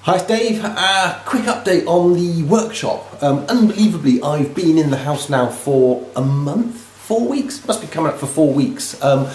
Hi, it's Dave. Quick update on the workshop. Unbelievably, I've been in the house now for a month, 4 weeks, must be coming up for 4 weeks. I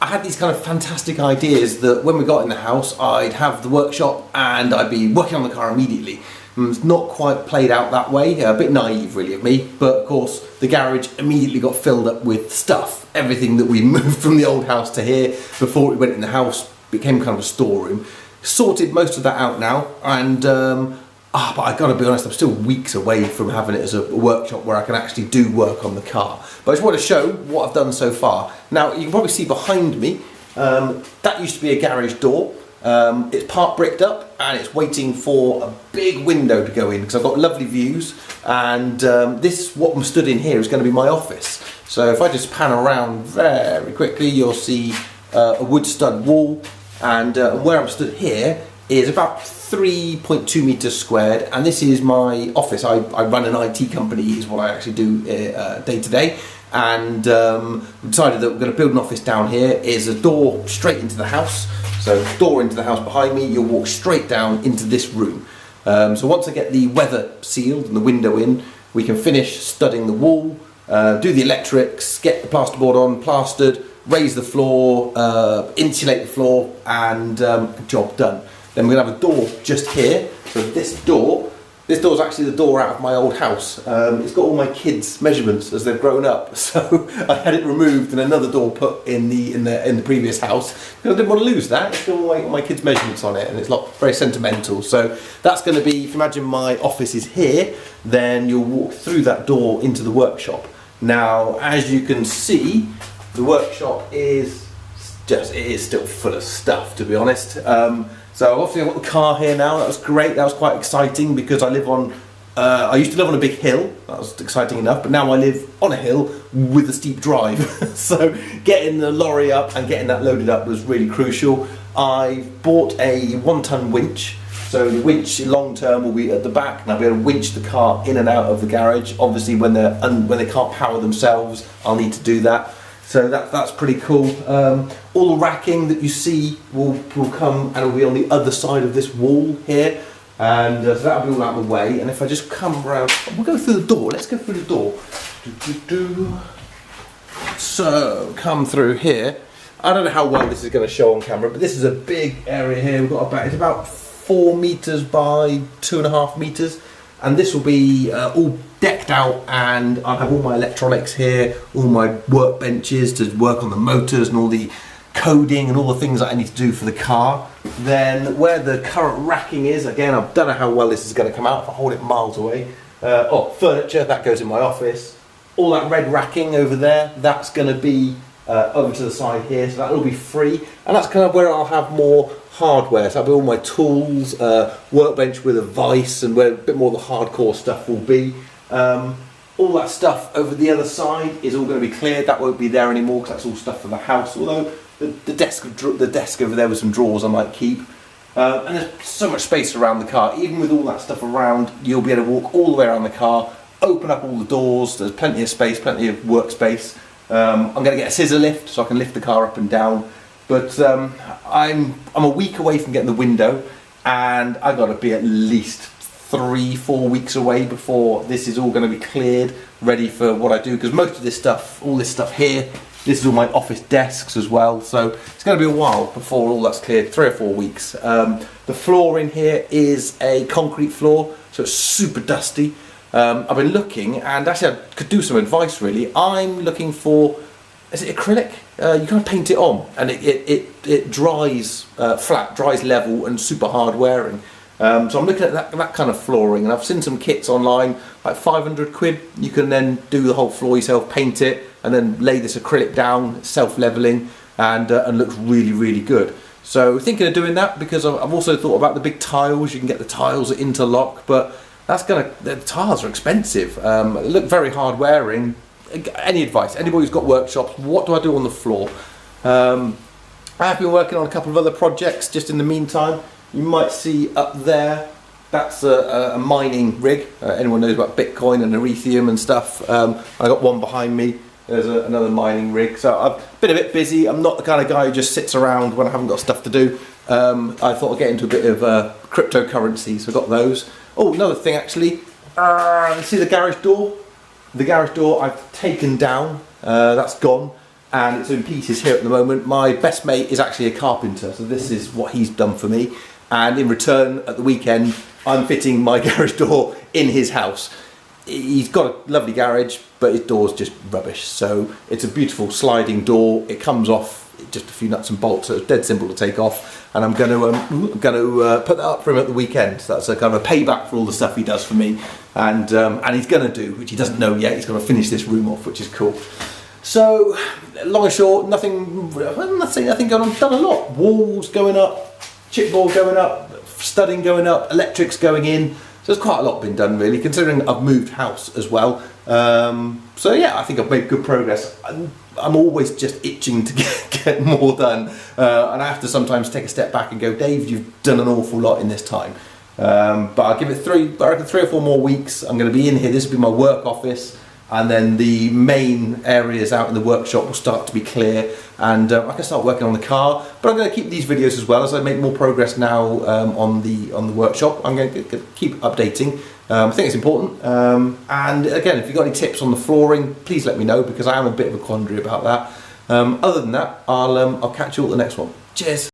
had these kind of fantastic ideas that when we got in the house, I'd have the workshop and I'd be working on the car immediately. It's not quite played out that way, a bit naive really of me, but of course the garage immediately got filled up with stuff. Everything that we moved from the old house to here before we went in the house became kind of a storeroom. Sorted most of that out now, and but I gotta be honest, I'm still weeks away from having it as a workshop where I can actually do work on the car. But I just want to show what I've done so far. Now you can probably see behind me, that used to be a garage door. It's part bricked up and it's waiting for a big window to go in because I've got lovely views, and this, what I'm stood in here, is going to be my office. So if I just pan around very quickly, you'll see a wood stud wall. And where I'm stood here is about 3.2 meters squared, and this is my office. I run an IT company, is what I actually do day to day, and decided that we're going to build an office down here. Is a door straight into the house, so door into the house behind me, you'll walk straight down into this room. So once I get the weather sealed and the window in, we can finish studding the wall, do the electrics, get the plasterboard on, plastered, raise the floor, insulate the floor, and job done. Then we're going to have a door just here. So this door is actually the door out of my old house. It's got all my kids' measurements as they've grown up. So I had it removed and another door put in the previous house because I didn't want to lose that. It's got all my kids' measurements on it, and it's very sentimental. So that's going to be, if you imagine my office is here, then you'll walk through that door into the workshop. Now, as you can see, the workshop is still full of stuff, to be honest. So obviously I've got the car here now. That was great. That was quite exciting because I used to live on a big hill. That was exciting enough. But now I live on a hill with a steep drive. So getting the lorry up and getting that loaded up was really crucial. I bought a 1-ton winch. So the winch long term will be at the back, and I'll be able to winch the car in and out of the garage. Obviously when they can't power themselves, I'll need to do that. So that's pretty cool. All the racking that you see will come and will be on the other side of this wall here, and so that'll be all out of the way. And if I just come around, we'll go through the door. Let's go through the door. So come through here. I don't know how well this is going to show on camera, but this is a big area here. It's about 4 meters by 2.5 meters. And this will be all decked out, and I'll have all my electronics here, all my workbenches to work on the motors and all the coding and all the things that I need to do for the car. Then where the current racking is, again, I don't know how well this is going to come out if I hold it miles away. Furniture, that goes in my office. All that red racking over there, that's going to be over to the side here, so that will be free. And that's kind of where I'll have more hardware, so I'll be all my tools, workbench with a vise, and where a bit more of the hardcore stuff will be. All that stuff over the other side is all going to be cleared. That won't be there anymore because that's all stuff for the house. Although the desk over there with some drawers I might keep. And there's so much space around the car. Even with all that stuff around, you'll be able to walk all the way around the car, open up all the doors. There's plenty of space, plenty of workspace. I'm going to get a scissor lift so I can lift the car up and down. But I'm a week away from getting the window, and I've got to be at least 3-4 weeks away before this is all going to be cleared, ready for what I do. Because most of this stuff, all this stuff here, this is all my office desks as well. So it's going to be a while before all that's cleared, 3 or 4 weeks. The floor in here is a concrete floor, so it's super dusty. I've been looking, and actually I could do some advice really. I'm looking for, is it acrylic? You kind of paint it on, and it dries flat, dries level, and super hard wearing. So I'm looking at that kind of flooring, and I've seen some kits online, like 500 quid. You can then do the whole floor yourself, paint it, and then lay this acrylic down, self-leveling, and looks really, really good. So thinking of doing that, because I've also thought about the big tiles. You can get the tiles that interlock, but the tiles are expensive. They look very hard wearing. Any advice? Anybody who's got workshops, what do I do on the floor? I have been working on a couple of other projects just in the meantime. You might see up there, that's a mining rig. Anyone knows about Bitcoin and Ethereum and stuff. I got one behind me. There's another mining rig. So I've been a bit busy. I'm not the kind of guy who just sits around when I haven't got stuff to do. I thought I'd get into a bit of cryptocurrency, so I got those. Oh, another thing actually, see the garage door? The garage door I've taken down, that's gone, and it's in pieces here at the moment. My best mate is actually a carpenter, so this is what he's done for me, and in return at the weekend I'm fitting my garage door in his house. He's got a lovely garage, but his door's just rubbish, so it's a beautiful sliding door. It comes off just a few nuts and bolts, so it's dead simple to take off, and I'm going to put that up for him at the weekend. So that's a kind of a payback for all the stuff he does for me, and he's going to do, which he doesn't know yet, he's going to finish this room off, which is cool. So long and short, nothing going on. I've done a lot. Walls going up, chipboard going up, studding going up, electrics going in. So there's quite a lot been done really, considering I've moved house as well. So yeah, I think I've made good progress. I'm always just itching to get more done, and I have to sometimes take a step back and go, Dave, you've done an awful lot in this time. But I'll give it 3 or 4 more weeks. I'm going to be in here. This will be my work office, and then the main areas out in the workshop will start to be clear, and I can start working on the car. But I'm going to keep these videos as well as I make more progress now on the workshop. I'm going to keep updating. I think it's important. And again, if you've got any tips on the flooring, please let me know, because I am a bit of a quandary about that. Other than that, I'll catch you all at the next one. Cheers.